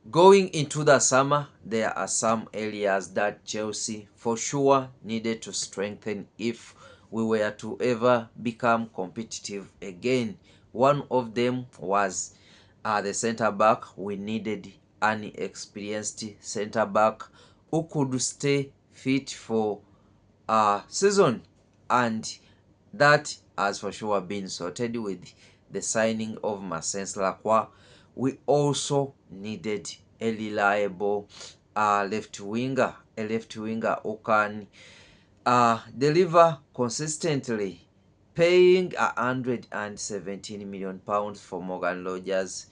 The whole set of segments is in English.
Going into the summer, there are some areas that Chelsea for sure needed to strengthen if we were to ever become competitive again. One of them was the centre back. We needed an experienced centre back who could stay fit for a season, and that has for sure been sorted with the signing of Marcens Lacroix. We also needed a reliable left winger, who can deliver consistently. Paying £117 million for Morgan Rogers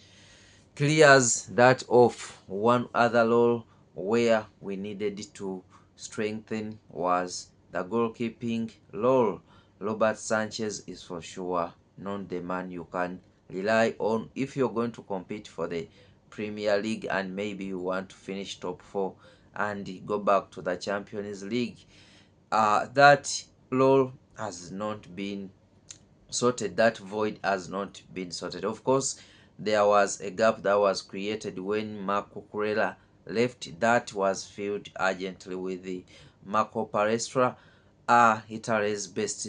clears that off. One other role where we needed to strengthen was the goalkeeping role. Robert Sanchez is for sure not the man you can rely on if you're going to compete for the Premier League and maybe you want to finish top 4 and go back to the Champions League. That role has not been sorted. That void has not been sorted. Of course, there was a gap that was created when Marc Cucurella left. That was filled urgently with the Marco Palestra, Italy's best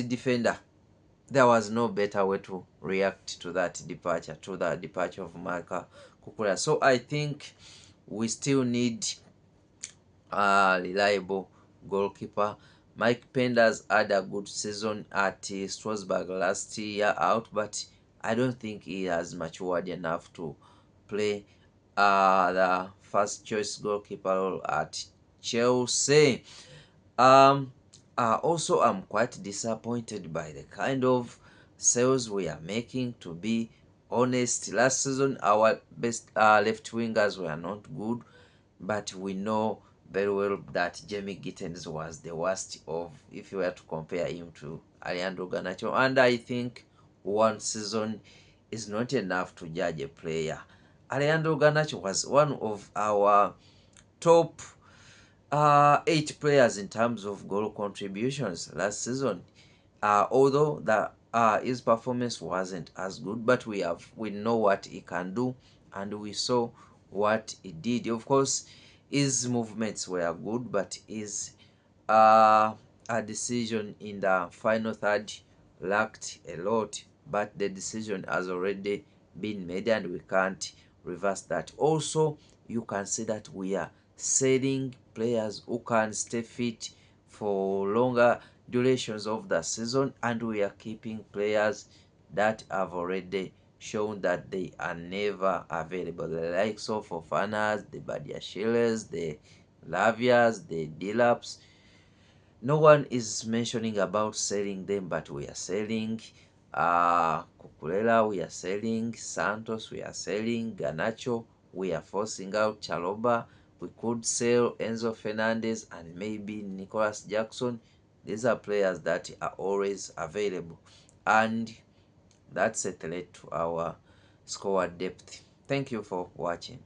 defender. There was no better way to react to that departure, to the departure of Marc Cucurella. So I think we still need a reliable goalkeeper. Mike Penders had a good season at Strasbourg last year out, but I don't think he has matured enough to play the first choice goalkeeper role at Chelsea. Also, I'm quite disappointed by the kind of sales we are making, to be honest. Last season, our best left wingers were not good, but we know very well that Jamie Gittens was the worst of, if you were to compare him to Alejandro Garnacho. And I think one season is not enough to judge a player. Alejandro Garnacho was one of our top 8 players in terms of goal contributions last season. Although his performance wasn't as good, but we know what he can do, and we saw what he did. Of course, his movements were good, but his a decision in the final third lacked a lot. But the decision has already been made, and we can't reverse that. Also, you can see that we are selling players who can stay fit for longer durations of the season, and we are keeping players that have already shown that they are never available, the likes of Fofanas, the Badiashiles, the Lavias, the Dilaps. No one is mentioning about selling them, but we are selling Cucurella, we are selling Santos, we are selling Garnacho, we are forcing out Chaloba. We could sell Enzo Fernandez and maybe Nicholas Jackson. These are players that are always available, and that's a threat to our squad depth. Thank you for watching.